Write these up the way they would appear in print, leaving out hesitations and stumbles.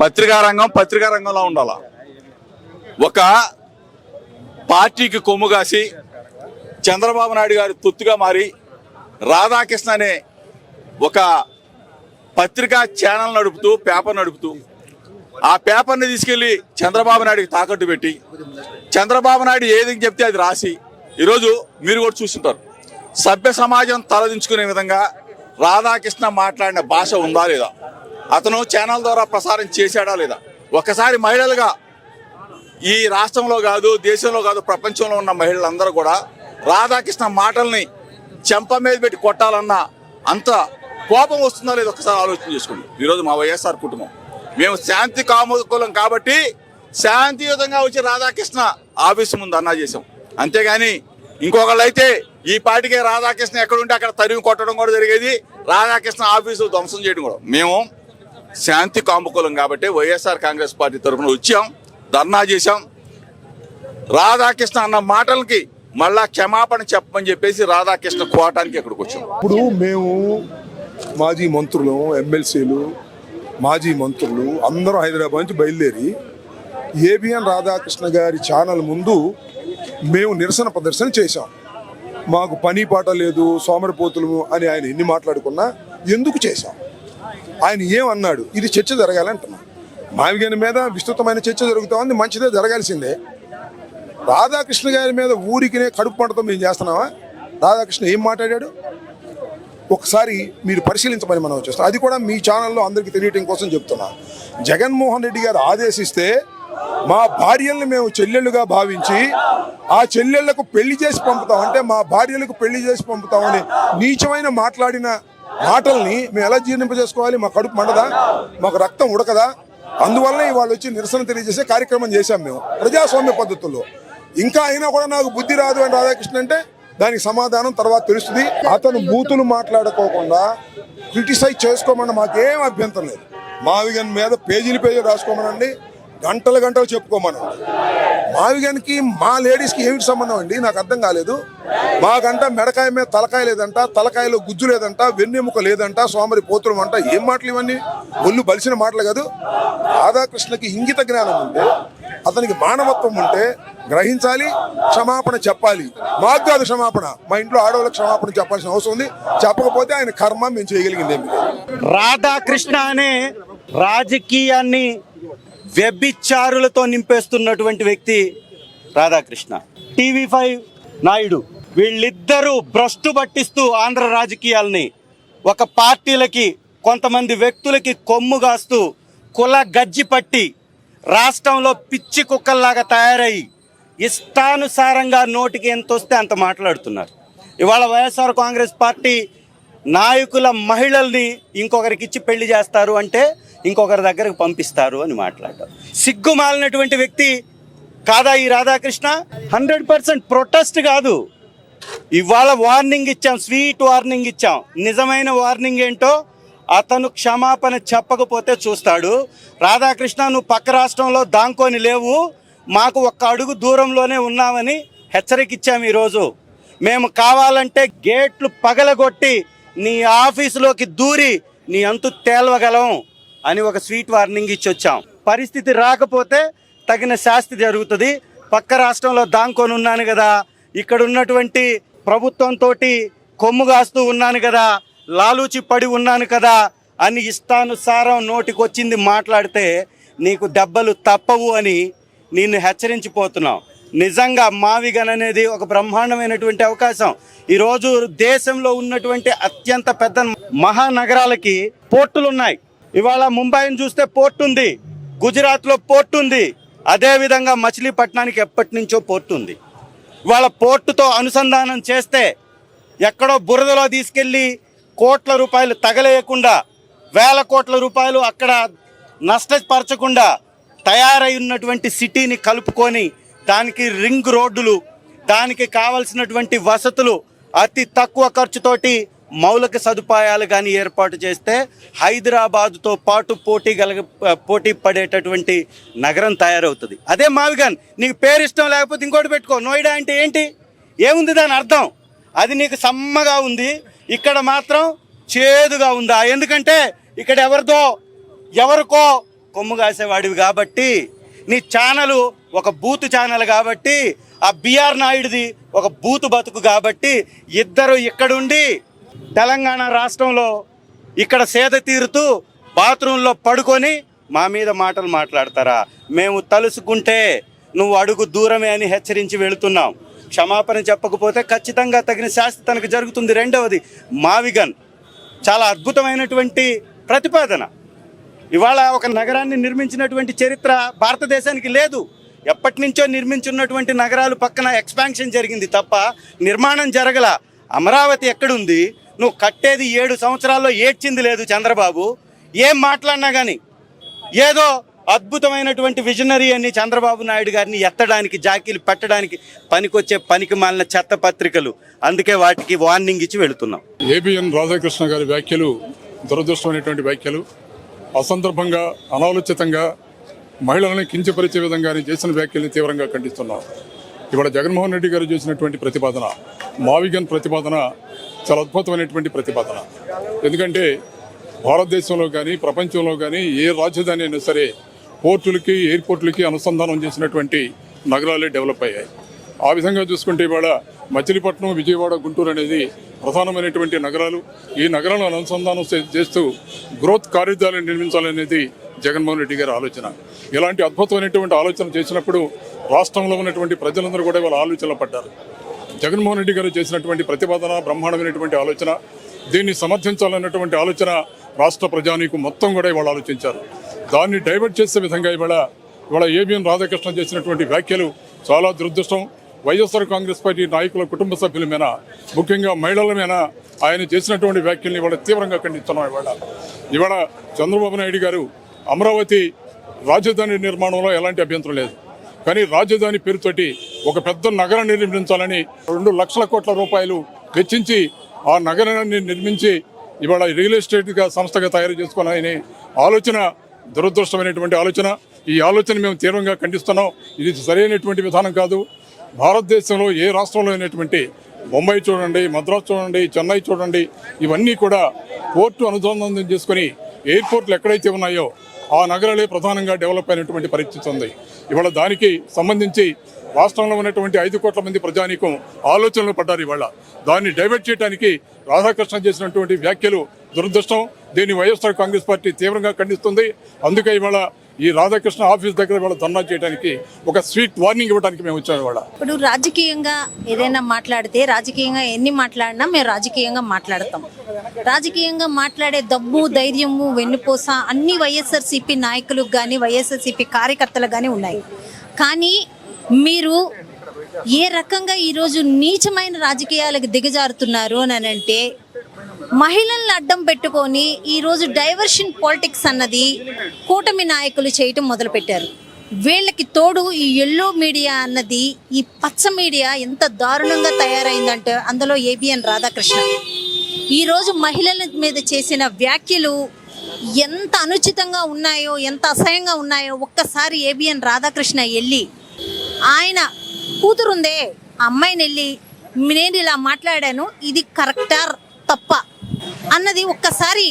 పత్రికా రంగంలో ఉండాల. ఒక పార్టీకి కొమ్ము కాసి చంద్రబాబు నాయుడు గారు తొత్తుగా మారి రాధాకృష్ణ అనే ఒక పత్రికా ఛానల్ నడుపుతూ పేపర్ నడుపుతూ ఆ పేపర్ని తీసుకెళ్లి చంద్రబాబు నాయుడికి తాకట్టు పెట్టి చంద్రబాబు నాయుడు ఏది చెప్తే అది రాసి ఈరోజు మీరు కూడా చూస్తుంటారు. సభ్య సమాజం తలదించుకునే విధంగా రాధాకృష్ణ మాట్లాడిన భాష ఉందా లేదా, అతను ఛానల్ ద్వారా ప్రసారం చేశాడా లేదా. ఒకసారి మహిళలుగా ఈ రాష్ట్రంలో కాదు, దేశంలో కాదు, ప్రపంచంలో ఉన్న మహిళలందరూ కూడా రాధాకృష్ణ మాటల్ని చెంప మీద పెట్టి కొట్టాలన్న అంత కోపం వస్తుందా లేదా ఒకసారి ఆలోచన చేసుకోండి. ఈరోజు మా వైఎస్ఆర్ కుటుంబం మేము శాంతి కాముకులం కాబట్టి శాంతియుతంగా వచ్చి రాధాకృష్ణ ఆఫీసు ముందు అన్నా చేసాం. అంతేగాని ఇంకొకళ్ళు అయితే ఈ పార్టీకే రాధాకృష్ణ ఎక్కడుంటే అక్కడ తరిమి కొట్టడం కూడా జరిగేది, రాధాకృష్ణ ఆఫీసు ధ్వంసం చేయడం కూడా. మేము శాంతి కాముకులం కాబట్టి వైఎస్ఆర్ కాంగ్రెస్ పార్టీ తరఫున వచ్చాం, ధర్నా చేశాం. రాధాకృష్ణ అన్న మాటలకి మళ్ళా క్షమాపణ చెప్పమని చెప్పేసి రాధాకృష్ణ కోటానికి ఇక్కడికి వచ్చాం. ఇప్పుడు మేము మాజీ మంత్రులు, ఎమ్మెల్సీలు, మాజీ మంత్రులు అందరూ హైదరాబాద్ నుంచి బయలుదేరి ఏబిఎన్ రాధాకృష్ణ గారి ఛానల్ ముందు మేము నిరసన ప్రదర్శన చేశాం. మాకు పని పాట లేదు, సోమరిపోతులు అని ఆయన ఎన్ని మాట్లాడుకున్నా ఎందుకు చేశాం, ఆయన ఏమన్నాడు, ఇది చర్చ జరగాలంటున్నాం. మావిగాని మీద విస్తృతమైన చర్చ జరుగుతూ ఉంది, మంచిదే, జరగాల్సిందే. రాధాకృష్ణ గారి మీద ఊరికినే కడుపు పంటతో మేము చేస్తున్నామా? రాధాకృష్ణ ఏం మాట్లాడాడు ఒకసారి మీరు పరిశీలించమని మనం వచ్చేస్తాం. అది కూడా మీ ఛానల్లో అందరికీ తెలియటం కోసం చెప్తున్నా. జగన్మోహన్ రెడ్డి గారు ఆదేశిస్తే మా భార్యల్ని మేము చెల్లెళ్ళుగా భావించి ఆ చెల్లెళ్లకు పెళ్లి చేసి పంపుతాం, అంటే మా భార్యలకు పెళ్లి చేసి పంపుతామని నీచమైన మాట్లాడిన మాటల్ని మేము ఎలా జీర్ణింపజేసుకోవాలి? మా కడుపు మండదా? మాకు రక్తం ఉడకదా? అందువల్ల వాళ్ళు వచ్చి నిరసన తెలియజేసే కార్యక్రమం చేశాం మేము ప్రజాస్వామ్య పద్ధతుల్లో. ఇంకా అయినా కూడా నాకు బుద్ధి రాదు అని రాధాకృష్ణ అంటే దానికి సమాధానం తర్వాత తెలుస్తుంది. అతను బూతులు మాట్లాడుకోకుండా క్రిటిసైజ్ చేసుకోమని మాకేం అభ్యంతరం లేదు. మావిగన్ మీద పేజీలు రాసుకోమనండి, గంటలు చెప్పుకోమనండి. మావిగన్కి మా లేడీస్కి ఏమిటి సంబంధం అండి? నాకు అర్థం కాలేదు. మాకంట మెడకాయ మీద తలకాయ లేదంట, తలకాయలో గుజ్జు లేదంట, వెన్నెముక లేదంట, సోమరి పోతులం అంట. ఏం మాటలు ఇవన్నీ? ఒళ్ళు బలిసిన మాటలు కాదు. రాధాకృష్ణకి ఇంగిత జ్ఞానం ఉంటే, అతనికి మానవత్వం ఉంటే గ్రహించాలి, క్షమాపణ చెప్పాలి. మాకు కాదు క్షమాపణ, మా ఇంట్లో ఆడవాళ్ళకి క్షమాపణ చెప్పాల్సిన అవసరం ఉంది. చెప్పకపోతే ఆయన కర్మ మేము చేయగలిగింది ఏమి లేదు. రాధాకృష్ణ అనే రాజకీయాన్ని వ్యభిచారులతో నింపేస్తున్నటువంటి వ్యక్తి రాధాకృష్ణ. టీవీ5 నాయుడు వీళ్ళిద్దరూ భ్రష్టు పట్టిస్తూ ఆంధ్ర రాజకీయాల్ని ఒక పార్టీలకి, కొంతమంది వ్యక్తులకి కొమ్ముగాస్తూ కుల గజ్జి పట్టి రాష్ట్రంలో పిచ్చి కుక్కల్లాగా తయారయ్యి ఇష్టానుసారంగా నోటికి ఎంత వస్తే అంత మాట్లాడుతున్నారు. ఇవాళ వైఎస్ఆర్ కాంగ్రెస్ పార్టీ నాయకుల మహిళల్ని ఇంకొకరికి ఇచ్చి పెళ్లి చేస్తారు అంటే ఇంకొకరి దగ్గరకు పంపిస్తారు అని మాట్లాడారు. సిగ్గుమాలినటువంటి వ్యక్తి కాదా ఈ రాధాకృష్ణ? 100% ప్రొటెస్ట్ కాదు. ఇవాళ వార్నింగ్ ఇచ్చాం, స్వీట్ వార్నింగ్ ఇచ్చాం. నిజమైన వార్నింగ్ ఏంటో అతను క్షమాపణ చెప్పకపోతే చూస్తాడు. రాధాకృష్ణ, నువ్వు పక్క రాష్ట్రంలో దాంకొని లేవు, మాకు ఒక్క అడుగు దూరంలోనే ఉన్నామని హెచ్చరికిచ్చాము. ఈరోజు మేము కావాలంటే గేట్లు పగలగొట్టి నీ ఆఫీసులోకి దూరి నీ అంతు తేల్వగలం అని ఒక స్వీట్ వార్నింగ్ ఇచ్చి వచ్చాం. పరిస్థితి రాకపోతే తగిన శాస్తి జరుగుతుంది. పక్క రాష్ట్రంలో దాంకొని ఉన్నాను కదా, ఇక్కడ ఉన్నటువంటి ప్రభుత్వంతో కొమ్ము కాస్తూ ఉన్నాను కదా, లాలూచి పడి ఉన్నాను కదా అని ఇష్టానుసారం నోటికొచ్చింది మాట్లాడితే నీకు దెబ్బలు తప్పవు అని నిన్ను హెచ్చరించిపోతున్నావు. నిజంగా మావిగన్ అనేది ఒక బ్రహ్మాండమైనటువంటి అవకాశం. ఈరోజు దేశంలో ఉన్నటువంటి అత్యంత పెద్ద మహానగరాలకి పోర్టులు ఉన్నాయి. ఇవాళ ముంబైని చూస్తే పోర్టు ఉంది, గుజరాత్లో పోర్టు ఉంది, అదేవిధంగా మచిలీపట్నానికి ఎప్పటి నుంచో పోర్టు ఉంది. ఇవాళ పోర్టుతో అనుసంధానం చేస్తే ఎక్కడో బురదలో తీసుకెళ్ళి కోట్ల రూపాయలు తగలేయకుండా, వేల కోట్ల రూపాయలు అక్కడ నష్టపరచకుండా తయారై ఉన్నటువంటి సిటీని కలుపుకొని దానికి రింగ్ రోడ్డులు, దానికి కావలసినటువంటి వసతులు, అతి తక్కువ ఖర్చుతోటి మౌలిక సదుపాయాలు కానీ ఏర్పాటు చేస్తే హైదరాబాదుతో పాటు పోటీ పడేటటువంటి నగరం తయారవుతుంది. అదే మావిగన్. నీకు పేరు ఇష్టం లేకపోతే ఇంకోటి పెట్టుకో. నోయిడా అంటే ఏంటి? ఏముంది దాని అర్థం? అది నీకు సమ్మగా ఉంది, ఇక్కడ మాత్రం చేదుగా ఉందా? ఎందుకంటే ఇక్కడ ఎవరికో కొమ్ము కాసేవాడివి కాబట్టి, నీ ఛానలు ఒక బూతు ఛానల్ కాబట్టి, ఆ బిఆర్ నాయుడుది ఒక బూతు బతుకు కాబట్టి, ఇద్దరు ఇక్కడుండి తెలంగాణ రాష్ట్రంలో ఇక్కడ సేద తీరుతూ బాత్రూంలో పడుకొని మా మీద మాటలు మాట్లాడతారా? మేము తలుసుకుంటే నువ్వు అడుగు దూరమే అని హెచ్చరించి వెళుతున్నాం. క్షమాపణ చెప్పకపోతే ఖచ్చితంగా తగిన శాస్తి తనకు జరుగుతుంది. రెండవది, మావిగన్ చాలా అద్భుతమైనటువంటి ప్రతిపాదన. ఇవాళ ఒక నగరాన్ని నిర్మించినటువంటి చరిత్ర భారతదేశానికి లేదు. ఎప్పటి నుంచో నిర్మించున్నటువంటి నగరాలు పక్కన ఎక్స్పాన్షన్ జరిగింది తప్ప నిర్మాణం జరగల. అమరావతి ఎక్కడుంది? నువ్వు కట్టేది 7 సంవత్సరాల్లో ఏడ్చింది లేదు చంద్రబాబు. ఏం మాట్లాడినా కానీ ఏదో అద్భుతమైనటువంటి విజనరీ అని చంద్రబాబు నాయుడు గారిని ఎత్తడానికి, జాకీలు పెట్టడానికి పనికొచ్చే పనికి మాలిన చెత్త పత్రికలు. అందుకే వాటికి వార్నింగ్ ఇచ్చి వెళుతున్నాం. ఏబిఎన్ రాధాకృష్ణ గారి వ్యాఖ్యలు దురదృష్టమైనటువంటి వ్యాఖ్యలు. అసందర్భంగా, అనాలోచితంగా మహిళలను కించపరిచే విధంగా చేసిన వ్యాఖ్యల్ని తీవ్రంగా ఖండిస్తున్నాం. ఇవాళ జగన్మోహన్ రెడ్డి గారు చేసినటువంటి ప్రతిపాదన, మావిగన్ ప్రతిపాదన చాలా అద్భుతమైనటువంటి ప్రతిపాదన. ఎందుకంటే భారతదేశంలో కానీ ప్రపంచంలో కానీ ఏ రాజధాని అయినా సరే పోర్టులకి, ఎయిర్పోర్టులకి అనుసంధానం చేసినటువంటి నగరాలే డెవలప్ అయ్యాయి. ఆ విధంగా చూసుకుంటే ఇవాళ మచిలీపట్నం, విజయవాడ, గుంటూరు అనేది ప్రధానమైనటువంటి నగరాలు. ఈ నగరాలను అనుసంధానం చేస్తూ గ్రోత్ కారిడార్లను నిర్మించాలనేది జగన్మోహన్ రెడ్డి గారి ఆలోచన. ఇలాంటి అద్భుతమైనటువంటి ఆలోచన చేసినప్పుడు రాష్ట్రంలో ఉన్నటువంటి ప్రజలందరూ కూడా వాళ్ళ ఆలోచనలో పడ్డారు. జగన్మోహన్ రెడ్డి గారు చేసినటువంటి ప్రతిపాదన బ్రహ్మాండమైనటువంటి ఆలోచన. దీన్ని సమర్థించాలన్నటువంటి ఆలోచన రాష్ట్ర ప్రజానీకం మొత్తం కూడా ఇవాళ ఆలోచించారు. దాన్ని డైవర్ట్ చేసే విధంగా ఇవాళ ఏబిఎన్ రాధాకృష్ణ చేసినటువంటి వ్యాఖ్యలు చాలా దురదృష్టం. వైఎస్ఆర్ కాంగ్రెస్ పార్టీ నాయకుల కుటుంబ సభ్యుల మీద, ముఖ్యంగా మహిళల మీద ఆయన చేసినటువంటి వ్యాఖ్యల్ని ఇవాళ తీవ్రంగా ఖండిస్తున్నాం. ఇవాళ చంద్రబాబు నాయుడు గారు అమరావతి రాజధాని నిర్మాణంలో ఎలాంటి అభ్యంతరం లేదు, కానీ రాజధాని పేరుతోటి ఒక పెద్ద నగరాన్ని నిర్మించాలని 2 లక్షల కోట్ల రూపాయలు వెచ్చించి ఆ నగరాన్ని నిర్మించి ఇవాళ రియల్ ఎస్టేట్గా సంస్థగా తయారు చేసుకోవాలనే ఆలోచన దురదృష్టమైనటువంటి ఆలోచన. ఈ ఆలోచన మేము తీవ్రంగా ఖండిస్తున్నాం. ఇది సరైనటువంటి విధానం కాదు. భారతదేశంలో ఏ రాష్ట్రంలో అయినటువంటి బొంబాయి చూడండి, మద్రాసు చూడండి, చెన్నై చూడండి, ఇవన్నీ కూడా పోర్టు అనుసంధానం చేసుకుని ఎయిర్పోర్ట్లు ఎక్కడైతే ఉన్నాయో ఆ నగరాలే ప్రధానంగా డెవలప్ అయినటువంటి పరిస్థితి ఉంది. ఇవాళ దానికి సంబంధించి రాష్ట్రంలో ఉన్నటువంటి 5 కోట్ల మంది ప్రజానీకం ఆలోచనలు పడ్డారు. ఇవాళ దాన్ని డైవర్ట్ చేయడానికి రాధాకృష్ణ చేసినటువంటి వ్యాఖ్యలు దురదృష్టం. దీన్ని వైఎస్ఆర్ కాంగ్రెస్ పార్టీ తీవ్రంగా ఖండిస్తుంది. అందుకే ఇవాళ ఈ రాధాకృష్ణ ఆఫీస్ దగ్గర ఇవాళ ధర్నా చేయడానికి ఒక స్వీట్ వార్నింగ్ ఇవ్వడానికి మేము వచ్చాము. ఇవాళ ఇప్పుడు రాజకీయంగా ఏదైనా మాట్లాడితే, రాజకీయంగా ఎన్ని మాట్లాడినా మేము రాజకీయంగా మాట్లాడతాం. రాజకీయంగా మాట్లాడే దమ్ము, ధైర్యము, వెన్నుపోస అన్ని వైఎస్ఆర్సీపీ నాయకులకు కానీ వైఎస్ఆర్సీపీ కార్యకర్తలకు కానీ ఉన్నాయి. కానీ మీరు ఏ రకంగా ఈరోజు నీచమైన రాజకీయాలకు దిగజారుతున్నారు అని అంటే, మహిళలను అడ్డం పెట్టుకొని ఈరోజు డైవర్షన్ పాలిటిక్స్ అన్నది కూటమి నాయకులు చేయటం మొదలుపెట్టారు. వీళ్ళకి తోడు ఈ ఎల్లో మీడియా అన్నది, ఈ పచ్చ మీడియా ఎంత దారుణంగా తయారైందంటే అందులో ఏబిఎన్ రాధాకృష్ణ ఈరోజు మహిళల మీద చేసిన వ్యాఖ్యలు ఎంత అనుచితంగా ఉన్నాయో, ఎంత అసహ్యంగా ఉన్నాయో ఒక్కసారి ఏబిఎన్ రాధాకృష్ణ వెళ్ళి, ఆయన కూతురుందే ఆ అమ్మాయిని వెళ్ళి నేను ఇలా మాట్లాడాను, ఇది కరెక్టా తప్ప అన్నది ఒక్కసారి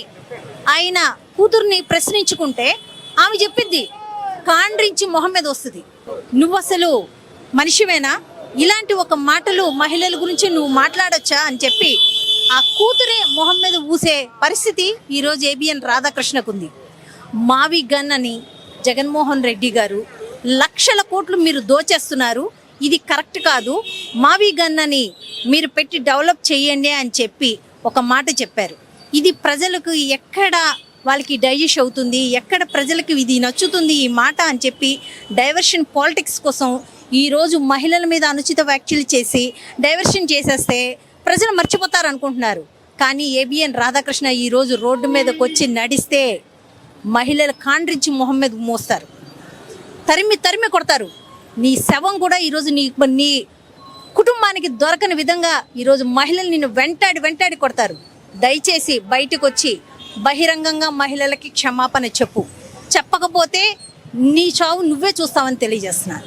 ఆయన కూతుర్ని ప్రశ్నించుకుంటే ఆమె చెప్పింది కాండ్రించి మొహం మీద వస్తుంది. నువ్వు అసలు మనిషివేనా? ఇలాంటి ఒక మాటలు మహిళల గురించి నువ్వు మాట్లాడొచ్చా అని చెప్పి ఆ కూతురే మొహం మీద ఊసే పరిస్థితి ఈరోజు ఏబిఎన్ రాధాకృష్ణకు ఉంది. మావి గన్ అని జగన్మోహన్ రెడ్డి గారు లక్షల కోట్లు మీరు దోచేస్తున్నారు, ఇది కరెక్ట్ కాదు, మావి గన్ అని మీరు పెట్టి డెవలప్ చేయండి అని చెప్పి ఒక మాట చెప్పారు. ఇది ప్రజలకు ఎక్కడ వాళ్ళకి డైజెస్ట్ అవుతుంది, ఎక్కడ ప్రజలకు ఇది నచ్చుతుంది ఈ మాట అని చెప్పి డైవర్షన్ పాలిటిక్స్ కోసం ఈరోజు మహిళల మీద అనుచిత వ్యాఖ్యలు చేసి డైవర్షన్ చేసేస్తే ప్రజలు మర్చిపోతారు అనుకుంటున్నారు. కానీ ఏబిఎన్ రాధాకృష్ణ ఈరోజు రోడ్డు మీదకి వచ్చి నడిస్తే మహిళలు కాండ్రించి మొహం మీద మోస్తారు, తరిమి కొడతారు. నీ శవం కూడా ఈరోజు నీ కుటుంబానికి దొరకని విధంగా ఈరోజు మహిళలు నిన్ను వెంటాడి కొడతారు. దయచేసి బయటకు వచ్చి బహిరంగంగా మహిళలకి క్షమాపణ చెప్పు. చెప్పకపోతే నీ చావు నువ్వే చూస్తావని తెలియజేస్తున్నాను.